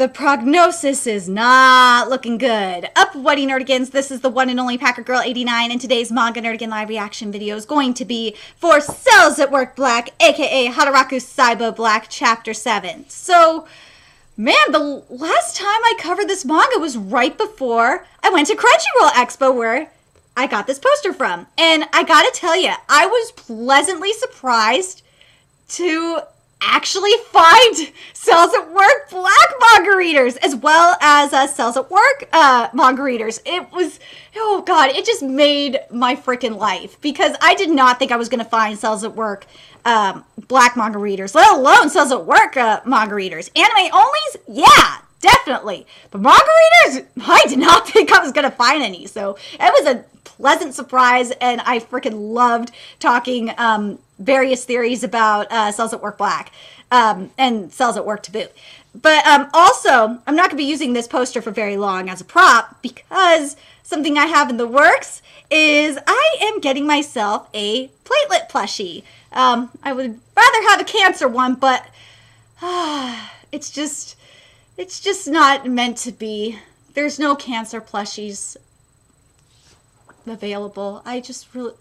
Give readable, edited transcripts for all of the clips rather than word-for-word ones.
The prognosis is not looking good. Up, Whitey Nerdigans, this is the one and only Packer Girl 89, and today's Manga Nerdigan live reaction video is going to be for Cells at Work Black, aka Hataraku Saiba Black Chapter 7. So, man, the last time I covered this manga was right before I went to Crunchyroll Expo, where I got this poster from. And I gotta tell you, I was pleasantly surprised to actually find Cells at Work Black manga readers, as well as Cells at Work manga readers. It was, oh god, it just made my freaking life, because I did not think I was going to find Cells at Work Black manga readers, let alone Cells at Work manga readers. Anime onlys? Yeah, definitely. But manga readers? I did not think I was going to find any, so it was a pleasant surprise, and I freaking loved talking various theories about Cells at Work Black and Cells at Work to boot. But also, I'm not going to be using this poster for very long as a prop, because something I have in the works is I am getting myself a platelet plushie. I would rather have a cancer one, but it's just not meant to be. There's no cancer plushies available. I just really,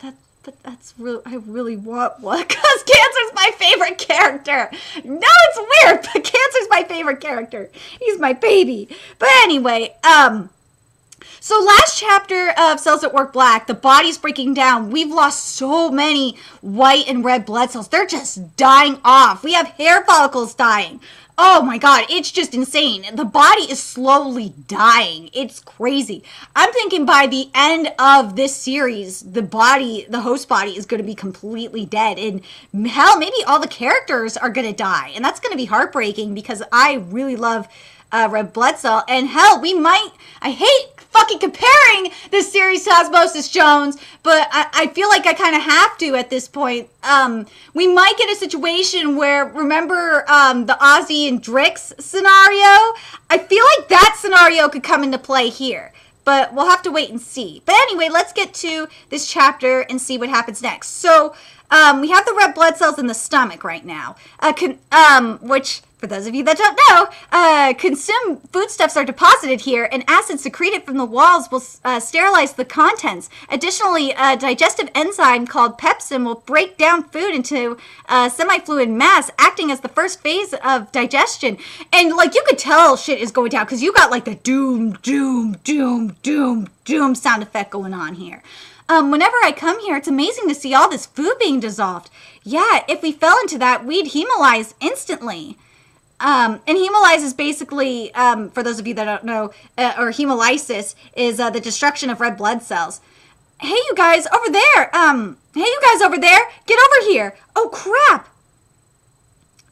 I really want one, because Cancer's my favorite character. No, it's weird, but Cancer's my favorite character. He's my baby. But anyway, so last chapter of Cells at Work Black, the body's breaking down. We've lost so many white and red blood cells. They're just dying off. We have hair follicles dying. Oh my god, it's just insane. The body is slowly dying. It's crazy. I'm thinking by the end of this series, the host body is going to be completely dead. And hell, maybe all the characters are going to die. And that's going to be heartbreaking, because I really love red blood cell. And hell, I hate fucking comparing this series to Osmosis Jones, but I feel like I kind of have to at this point. We might get a situation where, remember the Ozzy and Drix scenario? I feel like that scenario could come into play here, but we'll have to wait and see. But anyway, let's get to this chapter and see what happens next. So, we have the red blood cells in the stomach right now, which, for those of you that don't know, consumed foodstuffs are deposited here, and acid secreted from the walls will sterilize the contents. Additionally, a digestive enzyme called pepsin will break down food into semi-fluid mass, acting as the first phase of digestion. And, like, you could tell shit is going down, because you got, like, the doom, doom, doom, doom, doom sound effect going on here. Whenever I come here, it's amazing to see all this food being dissolved. Yeah, if we fell into that, we'd hemolyze instantly. And hemolyze is basically, for those of you that don't know, or hemolysis is the destruction of red blood cells. Hey, you guys over there! Get over here! Oh, crap!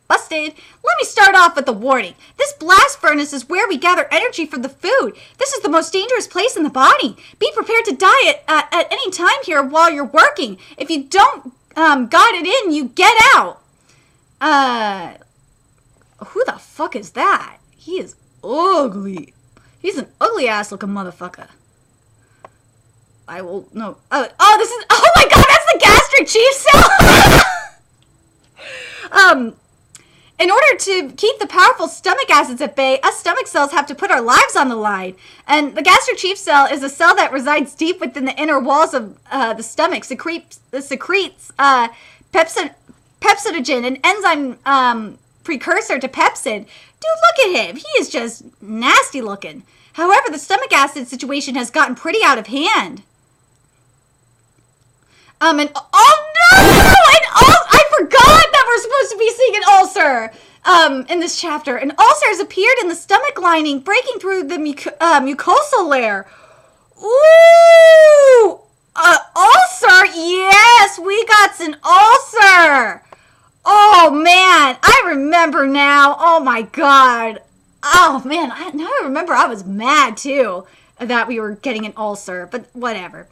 Busted. Let me start off with a warning. This blast furnace is where we gather energy for the food. This is the most dangerous place in the body. Be prepared to die at any time here while you're working. If you don't got it in, you get out. Who the fuck is that? He is ugly. He's an ugly ass looking motherfucker. I will, no. This is, oh my god, that's the gastric chief cell! In order to keep the powerful stomach acids at bay, us stomach cells have to put our lives on the line. And the gastric chief cell is a cell that resides deep within the inner walls of the stomach, secretes pepsinogen, an enzyme precursor to pepsin. Dude, look at him. He is just nasty looking. However, the stomach acid situation has gotten pretty out of hand. And oh no! I forgot that we're supposed to be seeing an ulcer in this chapter. An ulcer has appeared in the stomach lining, breaking through the mucosal layer. Ooh! Ulcer? Yes, we got an ulcer. Oh man, I remember now. Oh my god. Oh man, now I remember I was mad too that we were getting an ulcer, but whatever.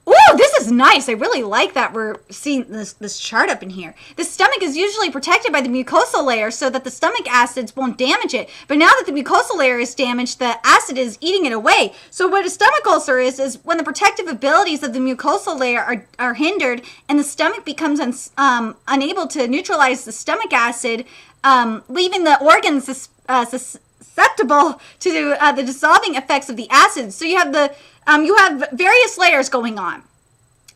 Ooh, this is nice. I really like that we're seeing this chart up in here. The stomach is usually protected by the mucosal layer so that the stomach acids won't damage it. But now that the mucosal layer is damaged, the acid is eating it away. So what a stomach ulcer is when the protective abilities of the mucosal layer are hindered and the stomach becomes unable to neutralize the stomach acid, leaving the organs susceptible to the dissolving effects of the acids. So you have various layers going on.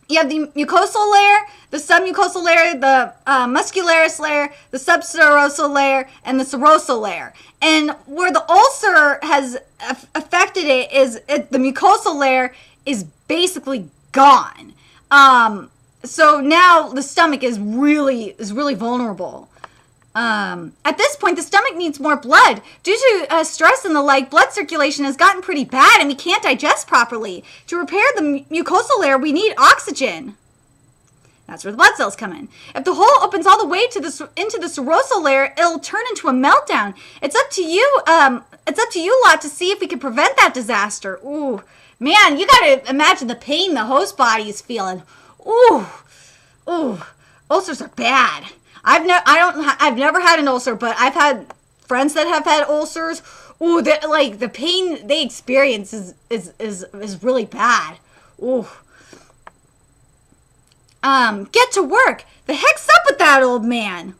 You have the mucosal layer, the submucosal layer, the muscularis layer, the subserosal layer, and the serosal layer. And where the ulcer has affected it is the mucosal layer is basically gone. So now the stomach is really vulnerable. At this point, the stomach needs more blood. Due to stress and the like, blood circulation has gotten pretty bad and we can't digest properly. To repair the mucosal layer, we need oxygen. That's where the blood cells come in. If the hole opens all the way into the serosal layer, it'll turn into a meltdown. It's up to you lot to see if we can prevent that disaster. Ooh, man, you gotta imagine the pain the host body is feeling. Ooh, ulcers are bad. I've never had an ulcer, but I've had friends that have had ulcers. Ooh, the pain they experience is really bad. Ooh. Get to work. The heck's up with that old man?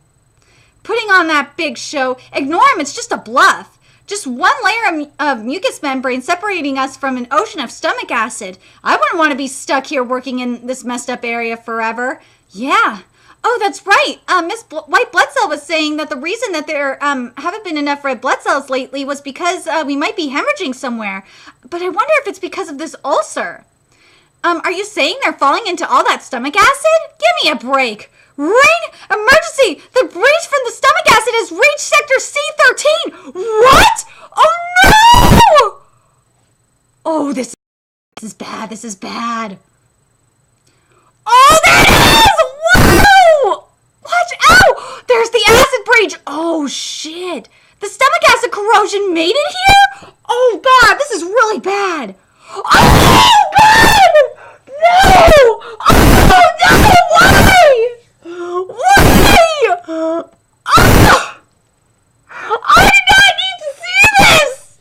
Putting on that big show. Ignore him, it's just a bluff. Just one layer of mucous membrane separating us from an ocean of stomach acid. I wouldn't want to be stuck here working in this messed up area forever. Yeah. Oh, that's right. Miss White Blood Cell was saying that the reason that there haven't been enough red blood cells lately was because we might be hemorrhaging somewhere. But I wonder if it's because of this ulcer. Are you saying they're falling into all that stomach acid? Give me a break. Ring! Emergency! The breach from the stomach acid has reached Sector C13! What? Oh no! Oh, this is bad. This is bad. Oh, there it is! Whoa! Watch out! There's the acid breach. Oh, shit. The stomach acid corrosion made it here? Oh, God, this is really bad. Oh, God! No! Oh, no! Why? Why? Oh! I did not need to see this!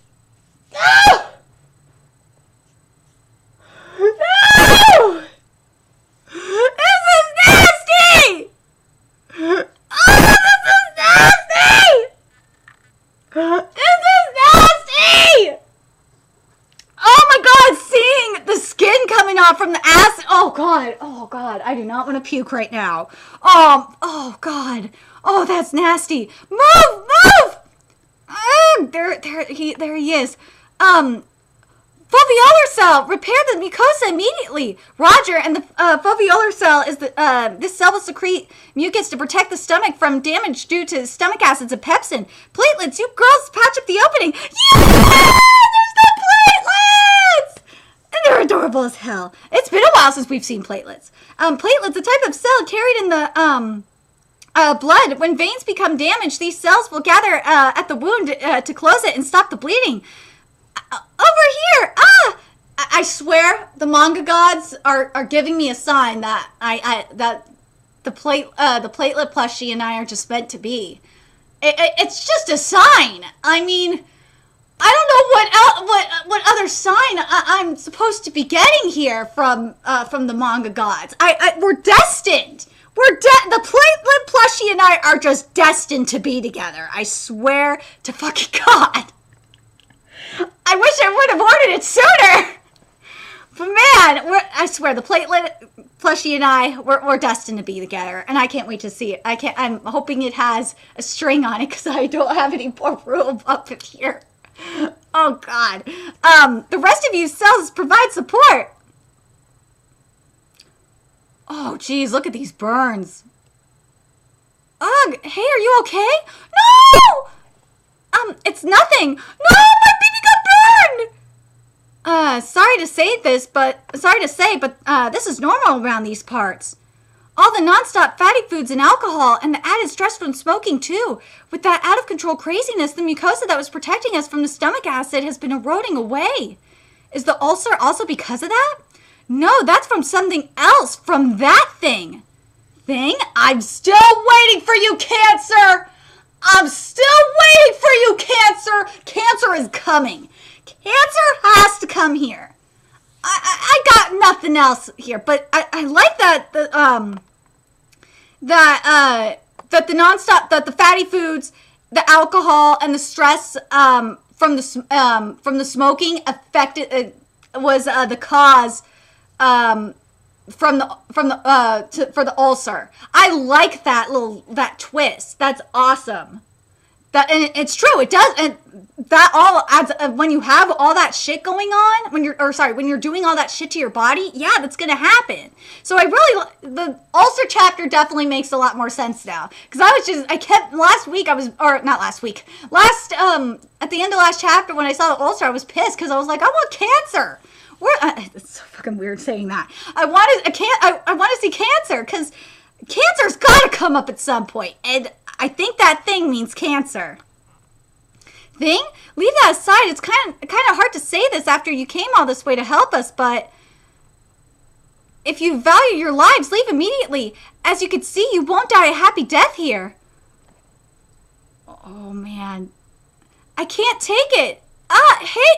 No! No! This is nasty! Oh, this is nasty! This is nasty! Oh my God, seeing the skin coming off from the acid. Oh God, I do not want to puke right now. Oh God, oh that's nasty. Move! There he is. Foveolar cell, repair the mucosa immediately. Roger, and the foveolar cell is this cell will secrete mucus to protect the stomach from damage due to stomach acids and pepsin. Platelets, you girls patch up the opening. Yeah! There's the platelets! And they're adorable as hell. It's been a while since we've seen platelets. Platelets, a type of cell carried in the blood. When veins become damaged, these cells will gather at the wound to close it and stop the bleeding. Over here! I swear the manga gods are giving me a sign that that the platelet plushie and I are just meant to be. It's just a sign. I mean, I don't know what other sign I'm supposed to be getting here from the manga gods. We're destined. The platelet plushie and I are just destined to be together. I swear to fucking God. I wish I would have ordered it sooner. But man, I swear, the platelet plushie and I, we're destined to be together. And I can't wait to see it. I'm hoping it has a string on it because I don't have any more room up in here. Oh, God. The rest of you cells provide support. Oh, geez, look at these burns. Ugh, hey, are you okay? No! It's nothing. No, my baby got burned! Sorry to say, but this is normal around these parts. All the non-stop fatty foods and alcohol, and the added stress from smoking, too. With that out-of-control craziness, the mucosa that was protecting us from the stomach acid has been eroding away. Is the ulcer also because of that? No, that's from something else, from that thing. Thing? I'm still waiting for you, Cancer! I'm still waiting for you, Cancer! Cancer is coming. Cancer has to come here. I got nothing else here, but I like that the nonstop, that the fatty foods, the alcohol, and the stress from the smoking affected was the cause for the ulcer. I like that twist. That's awesome. And it's true. It does, and that all adds when you have all that shit going on. When you're doing all that shit to your body, yeah, that's gonna happen. So the ulcer chapter definitely makes a lot more sense now. Because at the end of last chapter when I saw the ulcer, I was pissed because I was like, I want cancer. It's so fucking weird saying that. I want to see cancer because cancer's got to come up at some point, and I think that thing means cancer. Thing? Leave that aside. It's kind of hard to say this after you came all this way to help us, but if you value your lives, leave immediately. As you can see, you won't die a happy death here. Oh man, I can't take it. Hey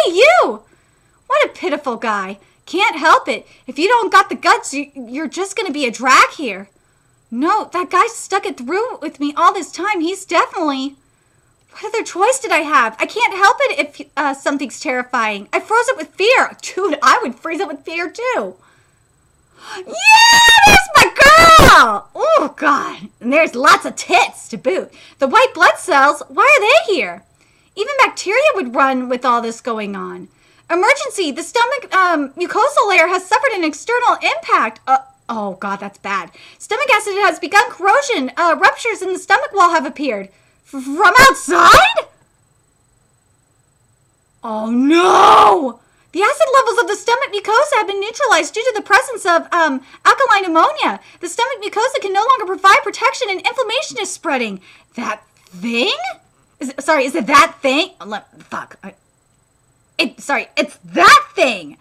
you! What a pitiful guy. Can't help it. If you don't got the guts, you're just gonna be a drag here. No, that guy stuck it through with me all this time. He's definitely... What other choice did I have? I can't help it if something's terrifying. I froze it with fear. Dude, I would freeze it with fear too. Yeah, that's my girl! Oh, God. And there's lots of tits to boot. The white blood cells, why are they here? Even bacteria would run with all this going on. Emergency! The stomach mucosal layer has suffered an external impact. Oh, God, that's bad. Stomach acid has begun corrosion. Ruptures in the stomach wall have appeared. From outside? Oh, no! The acid levels of the stomach mucosa have been neutralized due to the presence of alkaline ammonia. The stomach mucosa can no longer provide protection and inflammation is spreading. That thing? Is it that thing? It's that thing.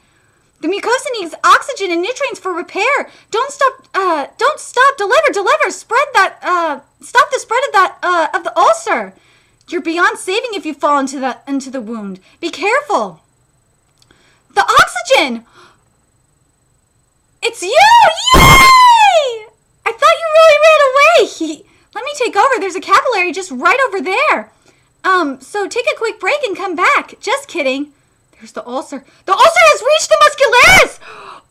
The mucosa needs oxygen and nutrients for repair. Don't stop, deliver, stop the spread of the ulcer. You're beyond saving if you fall into the wound. Be careful. The oxygen! It's you! Yay! I thought you really ran away. Let me take over. There's a capillary just right over there. So take a quick break and come back. Just kidding. There's the ulcer. The ulcer has reached the muscularis!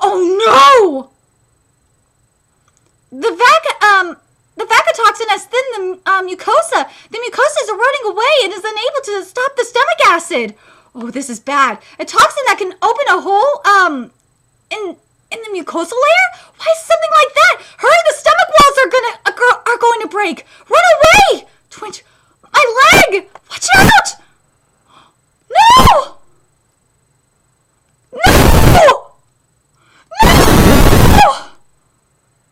Oh no! The vacotoxin has thinned the mucosa. The mucosa is eroding away and is unable to stop the stomach acid. Oh, this is bad. A toxin that can open a hole in the mucosal layer? Why something like that? Hurry, the stomach walls are going to break. Run away! Twitch. My leg! Watch out! No! No! No!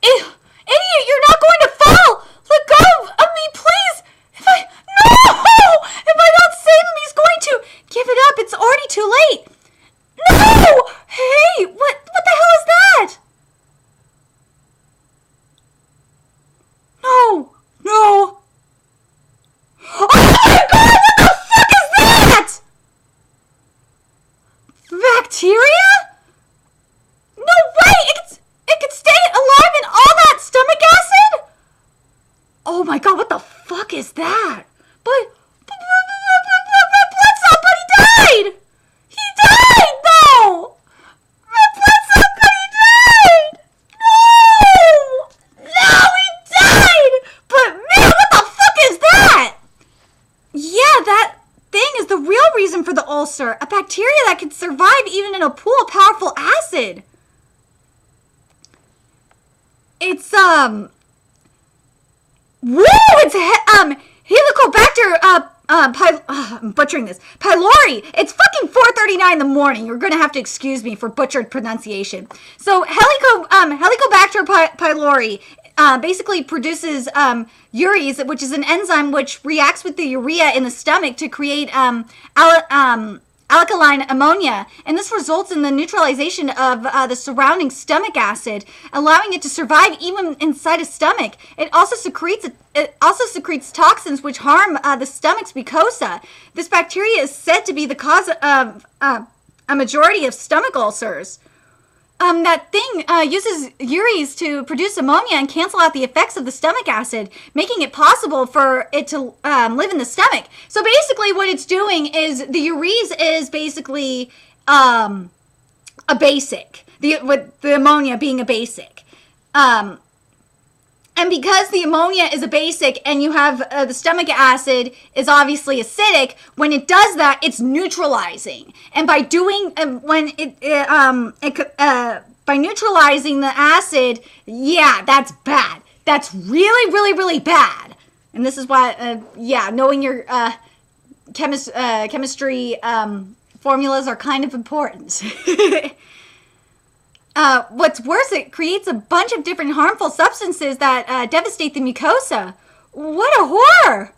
Idiot, you're not going to fall! Let go of me, please! If I don't save him, he's going to... Give it up, it's already too late! No! Hey, what the hell is that? No! Oh my god, what the fuck is that? Bacteria? No way! It could stay alive in all that stomach acid? Oh my god, what the fuck is that? But blood cell buddy died! He died, though! My blood cell buddy died! No, he died! But man, what the fuck is that? Yeah, that thing is the real reason for the ulcer. A bacteria that can survive even in a pool of powerful acid. It's, Helicobacter, I'm butchering this. Pylori. It's fucking 4:39 in the morning. You're gonna have to excuse me for butchered pronunciation. So, Helicobacter pylori basically produces urease, which is an enzyme which reacts with the urea in the stomach to create alkaline ammonia, and this results in the neutralization of the surrounding stomach acid, allowing it to survive even inside a stomach. It also secretes toxins which harm the stomach's mucosa. This bacteria is said to be the cause of a majority of stomach ulcers. that thing uses urease to produce ammonia and cancel out the effects of the stomach acid, making it possible for it to live in the stomach. So basically what it's doing is the urease is basically a basic, with the ammonia being a basic. And because the ammonia is a basic and you have the stomach acid is obviously acidic, when it does that, it's neutralizing. And by doing, by neutralizing the acid, yeah, that's bad. That's really, really, really bad. And this is why, knowing your chemistry formulas are kind of important. What's worse, it creates a bunch of different harmful substances that devastate the mucosa. What a horror!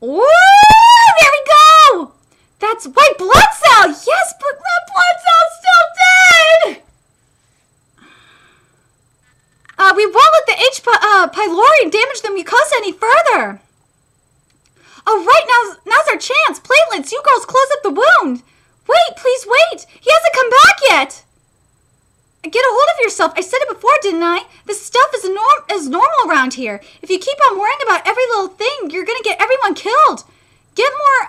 Woo! There we go! That's white blood cell! Yes, but that blood cell's still dead! We won't let the H. pylori damage the mucosa any further. Oh, right, now's our chance. Platelets, you girls close up the wound. Wait, please wait. He hasn't come back yet. Get a hold of yourself. I said it before, didn't I? This stuff is normal around here. If you keep on worrying about every little thing, you're going to get everyone killed. Get more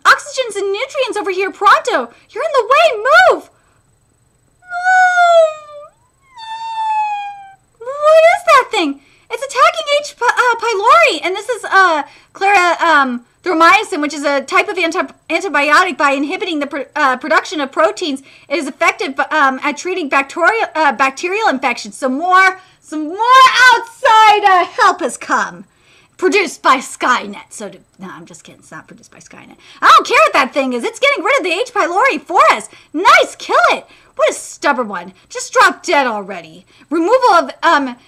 oxygens and nutrients over here pronto. You're in the way. Move. What is that thing? It's attacking H. pylori. And this is clarithromycin, which is a type of antibiotic. By inhibiting the production of proteins, it is effective at treating bacterial infections. Some more outside help has come. Produced by Skynet. No, I'm just kidding. It's not produced by Skynet. I don't care what that thing is. It's getting rid of the H. pylori for us. Nice, kill it. What a stubborn one. Just drop dead already. Removal of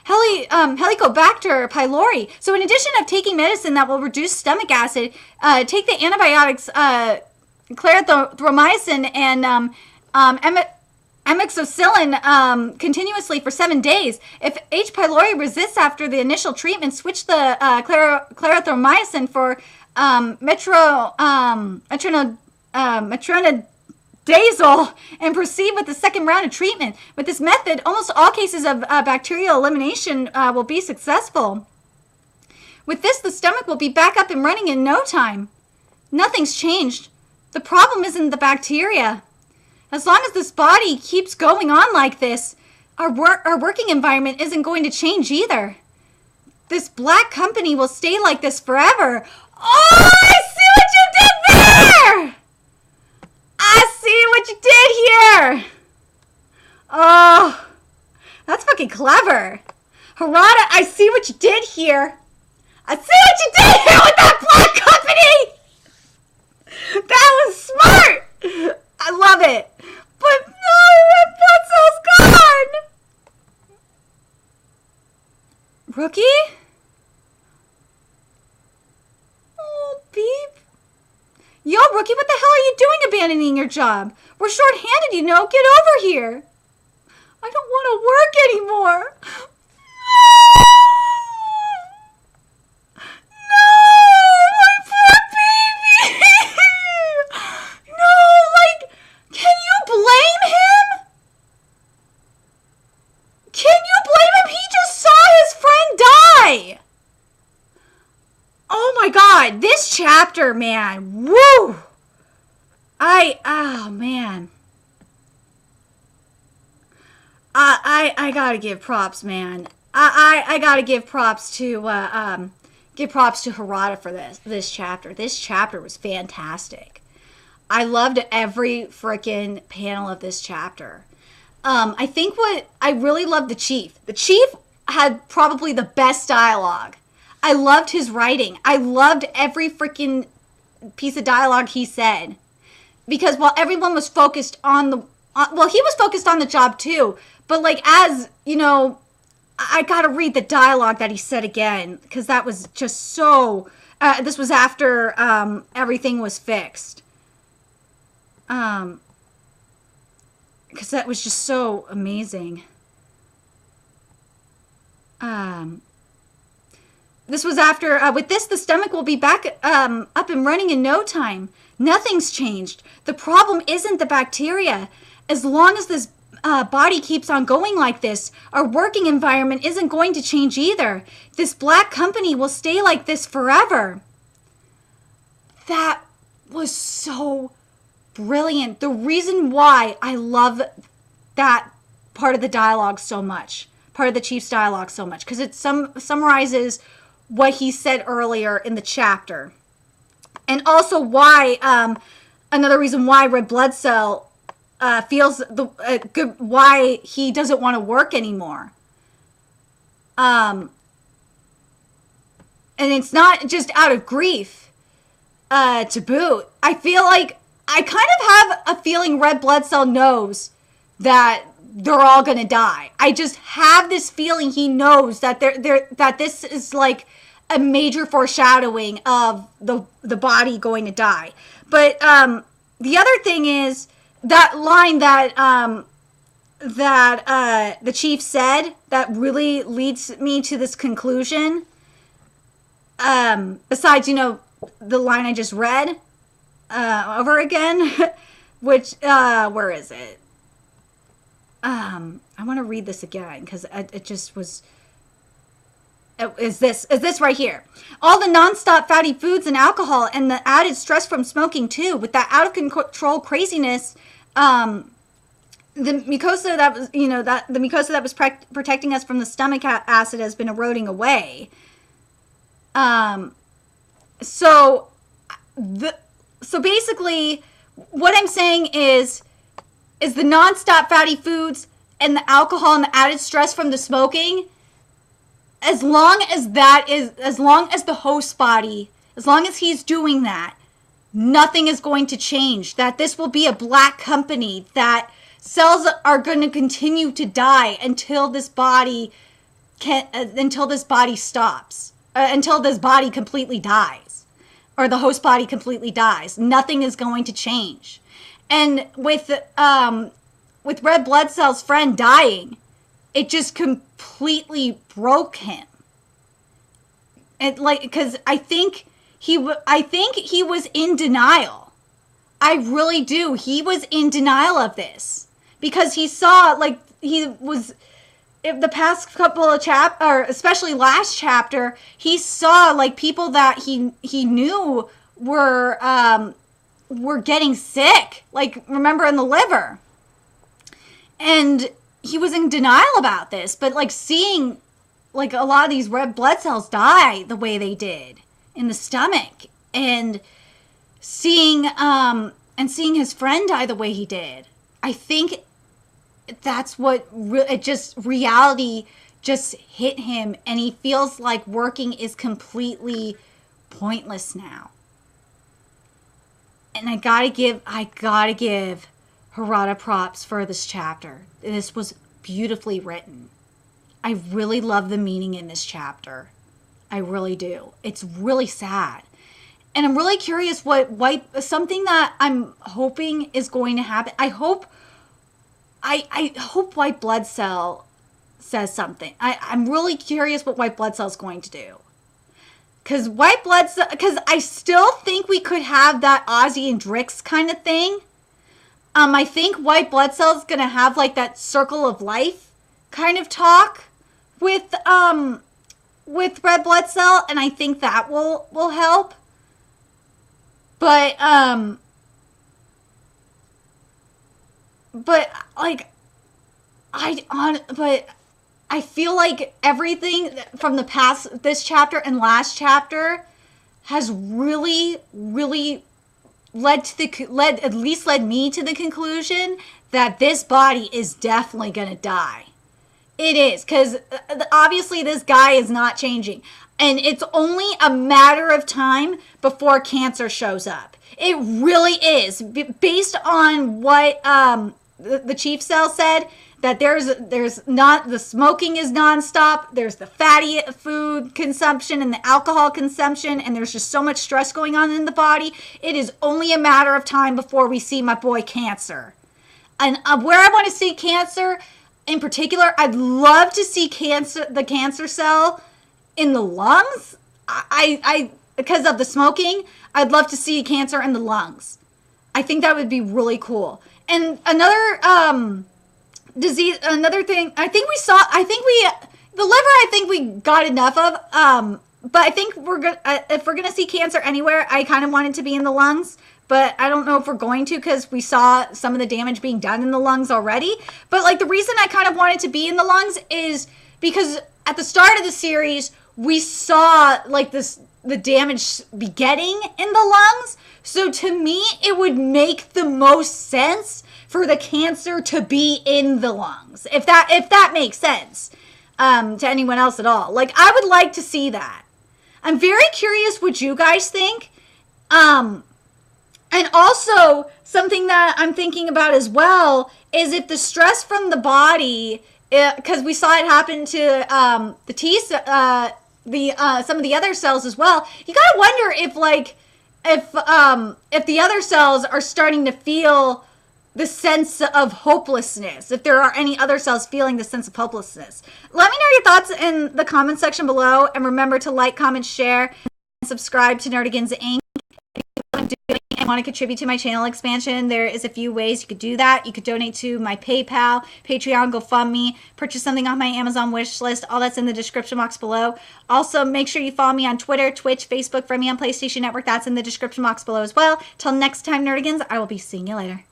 Helicobacter pylori. So in addition of taking medicine that will reduce stomach acid, take the antibiotics clarithromycin and amoxicillin continuously for 7 days. If H. pylori resists after the initial treatment, switch the clarithromycin for metronidazole and proceed with the second round of treatment. With this method, almost all cases of bacterial elimination will be successful. With this, the stomach will be back up and running in no time. Nothing's changed. The problem isn't the bacteria. As long as this body keeps going on like this, our working environment isn't going to change either. This black company will stay like this forever. Oh, I see what you did there! I see what you did here! Oh, that's fucking clever. Harada, I see what you did here. I see what you did here with that black company! That was smart! I love it. But no, that blood cell's gone! Rookie? Oh, beep. Yo, Rookie, what the hell are you doing abandoning your job? We're short-handed, you know. Get over here. I don't want to work anymore. No, my poor baby. No, like, can you blame him? Can you blame him? He just saw his friend die. Oh my God, this chapter, man. Woo! Oh man. I gotta give props, man. I gotta give props to Harada for this chapter. This chapter was fantastic. I loved every freaking panel of this chapter. I think what I really loved the Chief. The Chief had probably the best dialogue. I loved his writing. I loved every freaking piece of dialogue he said. Because while everyone was focused on he was focused on the job too. But like, as, you know, I gotta read the dialogue that he said again. Because that was just so, this was after everything was fixed. Because that was just so amazing. This was after, with this, the stomach will be back up and running in no time. Nothing's changed. The problem isn't the bacteria. As long as this body keeps on going like this, our working environment isn't going to change either. This black company will stay like this forever. That was so brilliant. The reason why I love that part of the dialogue so much, part of the chief's dialogue so much, because it summarizes what he said earlier in the chapter. And also why, another reason why Red Blood Cell feels why he doesn't want to work anymore. And it's not just out of grief, to boot. I feel like, I kind of have a feeling Red Blood Cell knows that they're all going to die. I just have this feeling he knows that that this is like a major foreshadowing of the body going to die. But the other thing is that line that the chief said that really leads me to this conclusion. Besides, the line I just read over again, which where is it? I want to read this again because it just was. Is this right here? All the nonstop fatty foods and alcohol and the added stress from smoking too, with that out of control craziness, the mucosa that was, the mucosa that was protecting us from the stomach acid has been eroding away. So basically, what I'm saying is the nonstop fatty foods and the alcohol and the added stress from the smoking. As long as the host body, as long as he's doing that, nothing is going to change. That this will be a black company, that cells are going to continue to die until this body stops, until this body completely dies, or the host body completely dies. Nothing is going to change. And with Red Blood Cell's friend dying, it just completely broke him. Because I think he was in denial. I really do. He was in denial of this because he saw, he was the past couple of or especially last chapter, he saw people that he knew were getting sick. Remember in the liver, and he was in denial about this, but seeing a lot of these red blood cells die the way they did in the stomach, and seeing his friend die the way he did, I think that's what reality just hit him, and he feels like working is completely pointless now. And I gotta give Harada props for this chapter. This was beautifully written. I really love the meaning in this chapter. I really do. It's really sad. And I'm really curious something that I'm hoping is going to happen. I hope White Blood Cell says something. I'm really curious what White Blood Cell is going to do. Because I still think we could have that Ozzy and Drix kind of thing. I think White Blood Cell is going to have that circle of life kind of talk with Red Blood Cell, and I think that will help. But I feel like everything from the past, this chapter and last chapter, has really, really led me to the conclusion that this body is definitely going to die. It is, because obviously this guy is not changing. And it's only a matter of time before cancer shows up. It really is. Based on what the chief cell said, that there's not, the smoking is nonstop, there's the fatty food consumption and the alcohol consumption, and there's just so much stress going on in the body. It is only a matter of time before we see my boy Cancer. And where I want to see Cancer in particular, I'd love to see the cancer cell in the lungs. I because of the smoking, I'd love to see Cancer in the lungs. I think that would be really cool. And another disease, another thing, the liver I think we got enough of, but I think if we're gonna see cancer anywhere, I kind of want it to be in the lungs, but I don't know if we're going to, because we saw some of the damage being done in the lungs already. But like the reason I kind of want it to be in the lungs is because at the start of the series, we saw like the damage beginning in the lungs. So to me, it would make the most sense for the cancer to be in the lungs, if that makes sense to anyone else at all. Like, I would like to see that. I'm very curious what you guys think. And also, something that I'm thinking about as well is if the stress from the body, because we saw it happen to the T, some of the other cells as well. You gotta wonder if the other cells are starting to feel the sense of hopelessness, if there are any other cells feeling the sense of hopelessness. Let me know your thoughts in the comment section below, and remember to like, comment, share, and subscribe to Nerdigans Inc. If you want to contribute to my channel expansion, there is a few ways you could do that. You could donate to my PayPal, Patreon, GoFundMe, purchase something off my Amazon wish list. All that's in the description box below. Also, make sure you follow me on Twitter, Twitch, Facebook, friend me on PlayStation Network. That's in the description box below as well. Till next time, Nerdigans, I will be seeing you later.